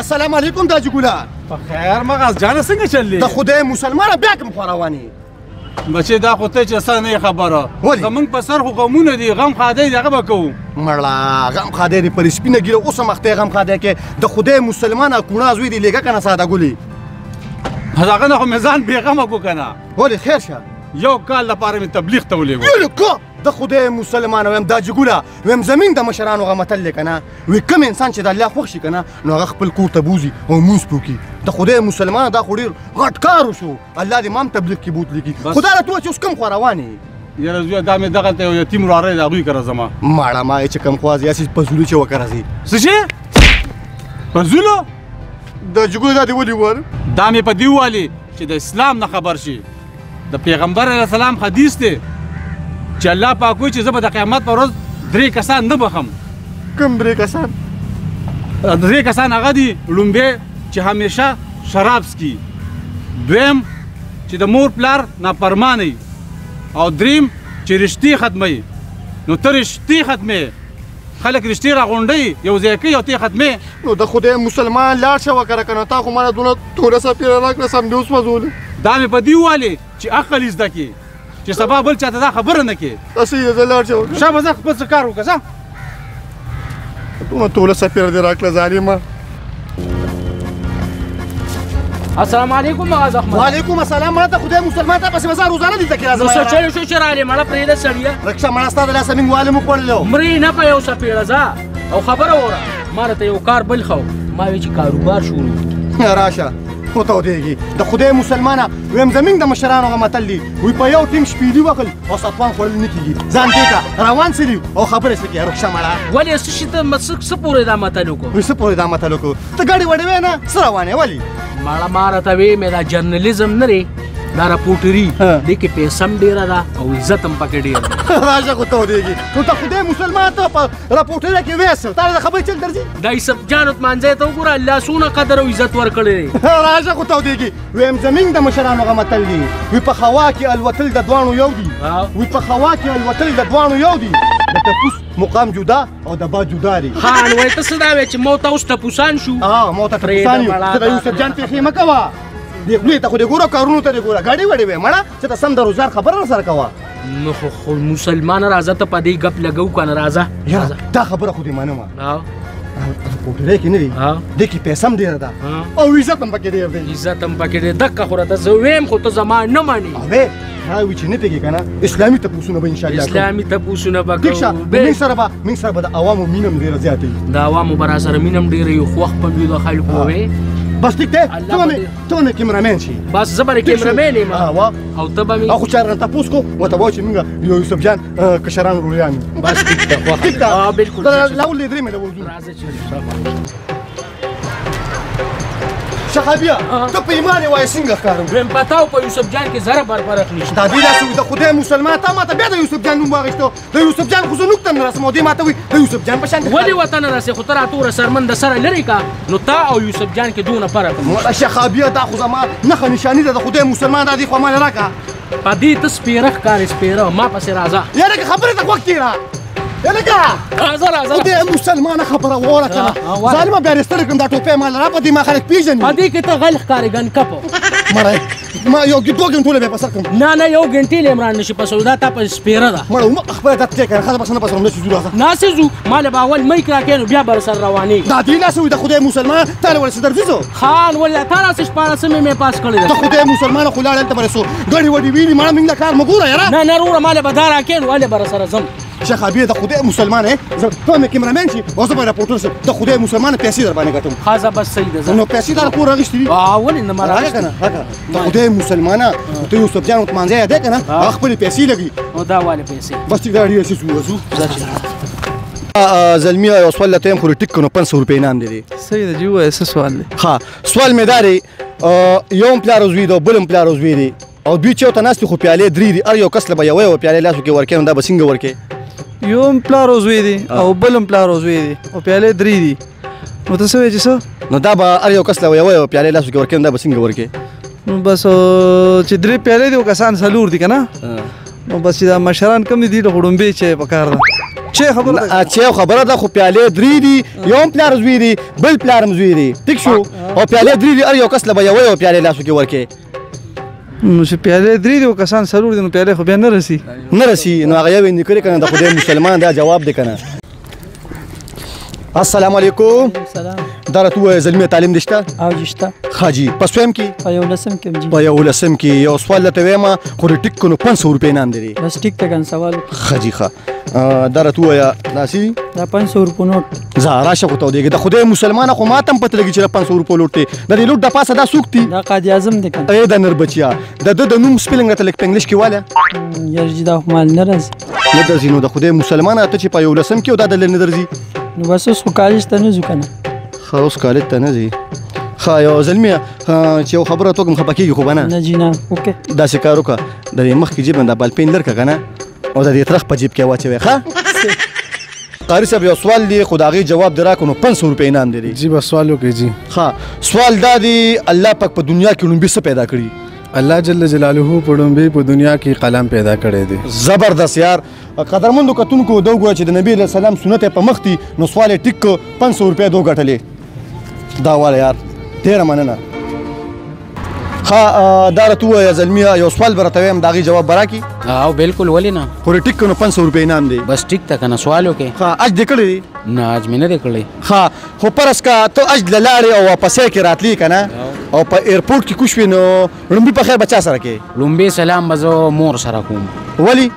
السلام علیکم دا جګوله په خیر مغز جانه څنګه چللی د خدای مسلمانه بیا کوم خوا روانې بچې دا خو ته چې څه نه خبره زمونږ په سر خو غمونه دي غم خادی دغه به کوو مړه غم خادی دی پر سپینه ګیره اوس هم اختی غم خادی کې د خدای مسلمانه کوڼه زوی دی لیږه که نه ساده ګلې هغه نه خو مې ځان بېغمه کړو که نه ولې خیر شه یو کال لپاره مې تبلیغ ته ولېږو د خدای مسلمانه ویم دا جګوله ویم زمین د مشرانو هغه متل دی که نه وی کوم انسان چې د الله خوښ شي که نه نو هغه خپل کور ته بوځي او مونځ پې وکړي د خدای مسلمانه دا خو ډېر غټ کار وشو الله دې ما هم تبلیغ کې بوتلی کړي خو دا راته ووایه چې اوس کوم خوا روان یې یاره زویه دا مې دغلته یو یتیم وراره دی هغوی کره زما ماړه ما چې کوم خوا ځي هسې په زولو چې وکره ځي څه شي په زولو د جګوله دا دې ولې وویل دا مې په دې وویلې چې د اسلام نه خبر شي د پیغمبر علیه السلام حدیث دی چې الله پاک وایي چې زه به د قیامت په ورځ 3 کسان نه بخم کوم 3 کسان 3 کسان هغه دي لومبی چې همیشه شراب څکي دویم چې د مور پلار نافرمانه او دریم چې رشتې ختموي نو ته رشتې ختمې خلک رشتې راغونډوي یو ځای کوي او ته ختمې نو د خدای مسلمان لاړ شه وکړه که نه تا خو مانه دونه توره سپېره راکړه سم دې وسوځولې دا مې په دې وویلې چې عقل یې زده کړي چې سبا بل چاته دا خبره نه کړي اصلي زه لاړ شه شه به زه خپل څه کار وکړه ځه دونه توله سپېره دې راکړه ظالمه السلام علیکم مغاز احمد وعلیکم السلام مړه ته خدای مسلمان ته پسې به زه روزانه دلته کې راځم نو سوچلی شو چې رالې مړه پرېږده سړیه رکشه مړه ستا د لاسه مې والې مو خوړلو مرې نه په یو سپېړه ځه او خبره وره ما راته یو کار بل ښو ما وی چې کاروبار شروع راشه وتودېږي د خدای مسلمانه ویم زمین د مشرانو هغه متل دي وی په یو ټیم شپېلي وکړل او سطوان خوړل نه کېږي ځان دې که روان سړي او خبرې څه کوې رخصه مړه ولې څه شي ته څه پورې دا متل وکړو وی څه پورې دا متل وکړو ته ګاډي وړې وې نه څه روانې ولې مړه ما راته وې مې دا جرنلیزم نه دی دا راپورټري دې کې پیسه هم ډېره ده او عزت هم پکې ډېر ده راشه خو تودېږي نو ته خدای مسلمان ته په راپورټرۍ کې ویسل تا د خبرې چل درځي دا یوسف جان مانځی ته وګوره الله څونه قدر او عزت ورکړی دی راشه خو تودېږي ویم زمین د مشرانو هغه متل دي وی په هوا کې الوتل د دواړو یو دي وی په هوا کې الوتل د دواړو یو دي د ټپوس مقام جدا او د با جدا دي خان وایي ته څه دا وایې چې مو ته اوس ټپوسان شو ما ته ټپوسان یو ته د یوسف جان پېښې مه کوه دې خولې ته خو دې ګوره کارونو ته دې ګوره ګاډي واډي وې مړه چې ته سم د روزګار خبره راسره کوه نو خو مسلمان راځه ته په دې ګپ لګو که نه راځه دا خبره خو دې منمه راپورټرۍ کې نه دي دې کې پیسه هم ډېره ده او عزت هم پکې ډېر دی عزت هم پکې ډېر دقه خو راته زه ویم خو ته زما نه منې اوې دا وي چې نه پوهېږې که نه اسلامي تپوسونه به انشاءالله اسلامي تپوسونه به ټیک شه موږ سره به د عوامو مینه هم ډېره زیاته وي د عوامو به راسره مینه هم ډېره وي خوښ به وي د خلکو وې بس ټیک دی ته به مې کیمرامین شي بس زه به کیمرامین یم او ته به مې او خو چا رانه تپوس کو ورته به وایو چې موږ یو یوسف جان کشران وروریان یو بس ټیک ده خوښ ټیک ده بلکل لاول دې درې مې له وځو راځه چې شخابیه ته په ایمان یې وایې څنګه ښکارم دویم پته او په یوسف جان کې ذره بر فرق نشته دا دې داسې وي د خدای مسلمان تا ما ته بیا د یوسف جان نوم واخیستو د یوسف جان خو زه نوک ته نه رسم او دې ما ته وایي د یوسف جان په شان ولې ورته نه رسې خو ته راته سرمن د سره لرې که نو تا او یوسف جان کې دونه فرق مړه شخابیه دا خو زما نښه نشاني ده د خدای مسلمان دا دې خو ما نه راکړه په دې ته سپېره ښکارې سپېره ما پسې راځه یاره که خبرې ته غوږ کېږده راځه خدای مسلمانه خبره واوره که نه ظالمه بیا رېستړی کړم دا ټوپۍ ما لره په دې ما خلک پېژني په دې کې ته غل ښکارې ګنکپ مړی ما یو 2 ګنټونه بیا په سر کړم نه یو ګنټې لې عمران نشي پسولو دا تا په سپېره ده مړه خبره دا ته کوي خاطر پس نه پسوم نشي ځو راځه ناسې ځو ما له به اول میک راکړې نو بیا به رسره روانېږي دا دې داسې وي د خدای مسلمان تا له ورسې درځي زه خان ولې تا راسې شپاړسمې مې پاس کړې د خدای مسلمانه خو لاړ هلته به رسو ګڼې وډې ویني مړه موږ له کار مه ګوره یاره نه وروره ما له به دا راکړې نو هلې به رسره ځم شخابیه د خدای مسلمان ته مې کیمرامین شي او زه به راپورټر شم د خدای مسلمانه پیسې در باندې ګټم ښه بس صحیح ده نو پیسې در کور راغېستې دي ولې نه ما راغې که نه راکړه د خدای مسلمانه ته یوسف جان ورته مانځی یادی که نه هغه خپلې پیسې لګوي نو دا والې پیسې بس ټیک دا ډېر ښه ځو زلمیه یو سوال راته یم خو ټیک که نو 500 روپۍ انعام دی صحیح ده جی ووایه څه سوال دی ښه سوال مې دا دی یو هم پلار زوی دی او بل هم پلار زوی دی او دوی چې ورته ناست دي خو پیالې 3 دي هر یو کس له به یوه پیالې لاسو کې ورکوي نو دا به څنګه ورکوې یو هم پلار او زوی دی او بل هم پلار او زوی دی او پیالې 3 دي نو ته څه وایې چې څه نو دا به هر یو کس له یوه پیالې لاسو کې ورکوي نو دا به څنګه ورکوې نو بس چې 3 پیالې دي او کسان 4 دي که نه نو بس چې دا مشران کم دي دوی له خو ډومبې چای پکار ده چې خبره ده چې خبره ده خو پیالې درې دي یو هم پلار زوی دی بل پلار هم زوی دی ټیک شو او پیالې درې دي هر یو کس له به یوه پیالې لاسو کې ورکې نو چې پیالې درې دي او کسان څلور دي نو پیالې خو بیا نه رسي نه رسي نو هغه یو یې نیکړي که نه د خدای مسلمان دا جواب دی که نه السلام علیکم سلام دا راته ووایه زلمي تعلیم دې شته او جشته ښه جي په سویم کې په 11 کې جی په 11 کې یو سوال درته وایم خو د ټیک نو 500 روپۍ انعام دی بس ټیک ته ګن سوال ښه جي ښه دا راته ووایه داسې دا 500 روپو نوٹ زه راشه خو ته ودرېږې د خدای مسلمانه خو ما ته هم پته لګي چې د 500 روپو لوټ دی د دې لوټ د پاسه دا څوک دي دا قاضي اعظم دی کنه ای د نر بچیا د ده د نوم سپیلنګ راته لږ په انګلیش کې واله یار جی دا خو مال نه راځي نه درځي نو د خدای مسلمانه ته چې په 11 کې او دا دلته نه درځي نو بس اوس خو کالج ته نه ځو کنه ښه اوس کالج ته نه ځي ښه یو زلمي چې یو خبره ته کوم خفه کېږي خو به نه نه جی نه اوکې داسې کار وکړه د دې مخکې جیب نه دا بالپین لر کړه که نه او د دې ترخ په جیب کې واچوې ښه قاري صاحب یو سوال دی خو د هغې جواب دې راکړو نو 500 روپۍ انعام دی جی بس سوال وکړئ جی ښه سوال دا دی الله پاک په دنیا کې لومبي څه پیدا کړي الله جل جلاله په لومبي په دنیا کې قلم پیدا کړی دی زبردست یار قدرمندو کتونکو دا وګوره چې د نبي علیه السلام سنت یې په مخ دي نو سوال یې ټیک کړ 500 روپۍ دو ګټلې دا واله یار ډېره مننه ښه دا راته ووایه زلمیه یو سوال به راته وایم د هغې جواب به راکړي او بالکل ولې نه خو ټیک کړ نو 500 روپۍ انعام دی بس ټیک ته کنه سوال وکړې ښه اج دې کړی دی نه اج مې نه دی کړی ښه خو فرض کا ته اج له لاړې او واپسې کې راتلی که نه او په ایرپورټ کې کوشوې نو لومبي په خیر به چا سره کې لومبي سلام به زه مور سره کوم ولې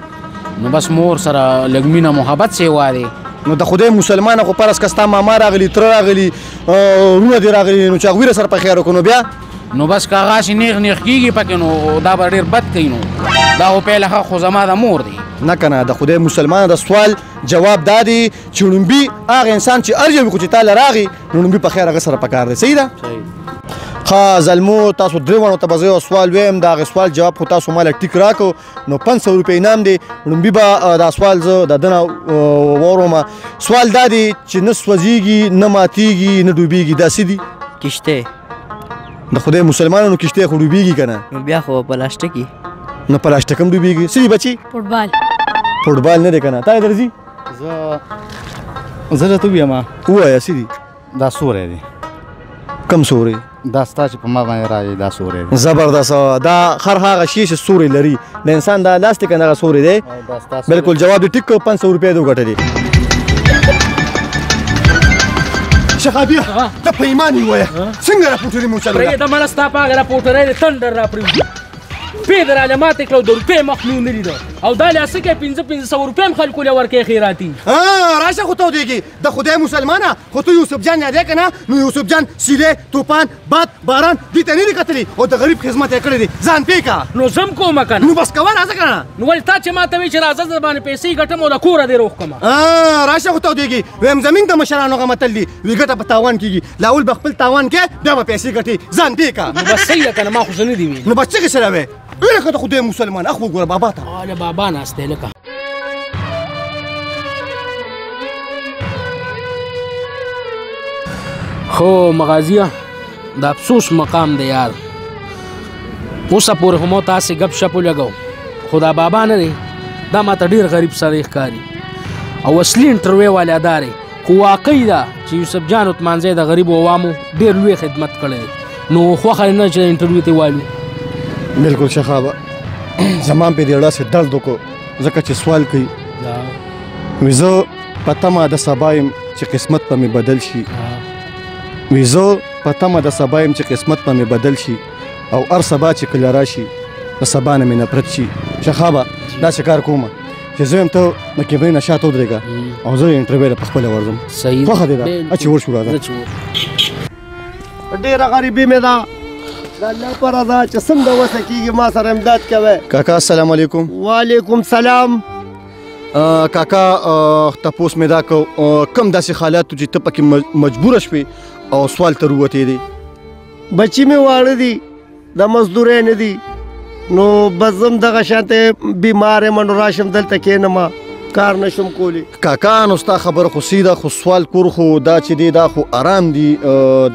نو بس مور سره لږ مینه محبت سیوا دی نو د خدای مسلمانه خو فرض که ستا ماما راغلي تره راغلي وروڼه دې راغلي نو چې هغوی را سره په خیر وکړو نو بیا نو بس که هغه هسې نیغ نیغ کېږي پکې نو دا به ډېر بد کوي نو دا خو پیله ښه خو زما د مور دی نه که نه د خدای مسلمانه د سوال جواب دا دی چې لومبي هغه انسان چې هر یو وي خو چې تا له راغی نو لومبي په خیر هغه سره پکار دی صحیح ده ښه زلمو تاسو درې واړو ته به زه یو سوال ویم د هغې سوال جواب خو تاسو ماله ټیک راکړو نو 500 روپۍ انعام دی لومبي به دا سوال زه د ده نه واورم سوال دا دی چې نه سوځېږي نه ماتېږي نه ډوبېږي دا څه دي کشته د خدای مسلمانانو کشتۍ خو ډوبېږي که نه نو بیا خو پلاستیکي نه پلاستیک هم ډوبېږي څه دي بچي فوټبال فوټبال نه دی که نه تا یې درځي زه درته ووایم ووایه څه دي دا سوری دی کم سوری دا ستا چې په ما باندې راځي دا سوری دی زبردست دا هر هغه شی چې سوری لري د انسان دا لاس دی که نه هغه سوری دی بالکل جواب دې ټیک کړو 500 روپۍ دې وګټلې شخابیه ته په ایمان یې ووایه څنګه راپورټري مو چلوله پرېږده مړه ستا په هغه راپورټرۍ د تندر را پرېږدي پې در راله ماتې کړه او د روپۍ مخ مې ونه لیده او دا لاسه کې 500 روپۍ هم خلکو له ورکوي خیراتي راشه خو ته ودرېږي د خدای مسلمانه خو ته یوسف جان یادې که نه نو یوسف جان سیلې طوفان باد باران دې ته نه دي کتلي او د غریب خدمت یې کړی دی ځان پې که نو زه هم کومه که نه نو بس کوه راځه که نه نو ولې تا چې ما ته وایي چې راځه زه باندې پیسې ګټم او د کوره دې روغ کړمه راشه خو ته ودرېږي ویم زمین د مشرانو هغه متل دي وي ګټه په تاوان کېږي لاول به خپل تاوان کې بیا به پیسې ګټې ځان پې که نو بس صحیح ده که نه ما خو څه نه دي ویلي نو بس څه سره وې ویله که د خدای مسلمان اخ وګوره بابا ته له بابا ناست دی لکه خو مغازیه د افسوس مقام دی یار اوسه پورې خو ما تاسې ګپ شپ ولګو خو دا بابا نه دی دا ماته ډېر غریب سړی ښکاري او اصلي انټرویو والا دا دی خو واقعي ده چې یوسف جان عثمانزی د غریبو عوامو ډېر لوی خدمت کړی دی نو خوښه نه چې انټرویو ته والو بالکل شخابه زمان پې دې اړاسې درد وکړو ځکه چې سوال کوي وي زه په تمه د سبا یم چې قسمت په مې بدل شي وي زه په تمه د سبا یم چې قسمت په مې بدل شي او هر سبا چې کله راشي د سبا نه مې نفرت شي شخابه داسې کار کومه چې زه یم ته د کیمرې نه شاته ودرېږه او زه انټرویو له پخپله ورځم صحیح خوښه دې ده چې ورشو راځه ډېره غریبي مې ده د الله پره ده چې څنګه وسه کېږي ما سره امداد کوئ کاکا السلام علیکم وعلیکم سلام کاکا تپوس مې دا کو کم داسې حالات چې ته پکې مجبوره شوې او سوال ته ووتې دي بچي مې واړه دي د مزدورۍ نه دي نو بس زم دغه شانته بیمار یم نو راشم دلته کښېنم کار نشم کولی کاکا نو ستا خبره خو سیده خو سوال کور خو دا چې دی دا خو آرام دی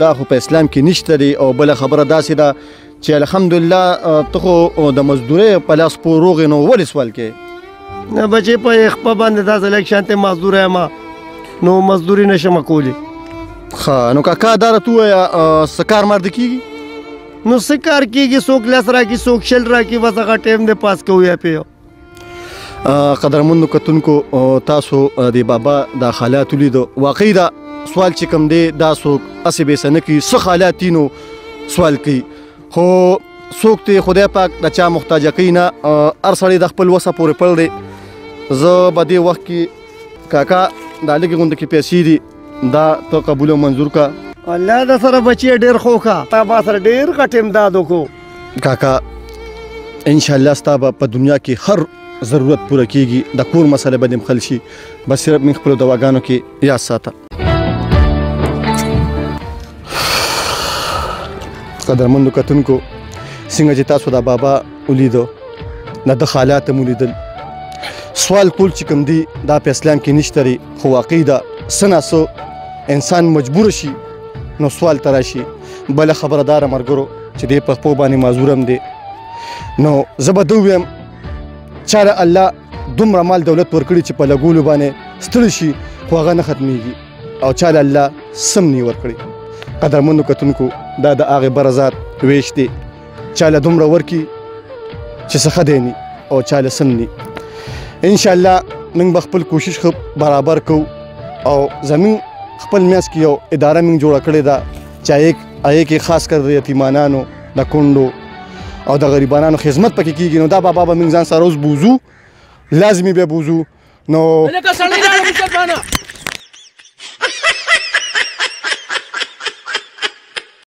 دا خو په اسلام کې نشته دی او بله خبره داسې ده چې الحمدلله ته خو د مزدورۍ په لاس پو روغ نو ولې سوال کې نه بچې په خپه باندې داسې لږ شانتې مزدور یم نو مزدوري نشم کولی. ښه نو کاکا دا راته ووایه څه کار مرده کېږي؟ نو څه کار کېږي څوک 10 راکړي څوک 20 راکړي بس هغه ټایم دی پاس کوو یا پې. قدرمنو کتونکو تاسو د بابا دا حالات ولیدو. واقعي دا سوال چې کوم دی دا څوک هسې بېسه نه کوي څه حالات دي نو سوال کوي خو څوک ته خدای پاک د چا محتاجه کوي نه. هر سړی د خپل وسه پورې پړ دی. زه به دې وخت کې کاکا دا لږې غونډه کې پیسې دي دا ته قبول او منظور کا. الله د سره بچی ډېر خو کا تا ما سره ډېر غټ امداد وکړو کاکا. انشاءالله ستا به په دنیا کې هر ضرورت پوره کېږي. د کور مسله به دې حل شي بس صرف من خپلو دواګانو کې یاد ساته. قدرمنو کتونکو څنګه چې تاسو دا بابا ولیدو نه د حالات هم ولیدل. سوال کول چې کوم دی دا په اسلام کې نشته ری خو واقعي دا څه ناڅه انسان مجبور شي نو سوال ته راشي. بله خبرداره ملګرو چې دی په خپو باندې معذور هم دی نو زه به ده ووایم چاله الله دومره مال دولت ورکړي چې په لګولو باندې ستړي شي خو هغه نه ختمیږي او چاله الله سم نه ورکړي. قدرمنو کتونکو دا د هغې بره ذات ویش دی چاله دومره ورکي چې څه ښه دی ني او چاله سم ني. انشاءالله موږ به خپل کوشش برابر کوو او زموږ خپل میاس کې یو اداره موږ جوړه کړې ده چې هغې کې خاص کر د یتیمانانو د کونډو او د غریبانانو خدمت پکې کېږي. نو دا بابا به موږ ځان سره اوس بوزو لازمي به بوزو نو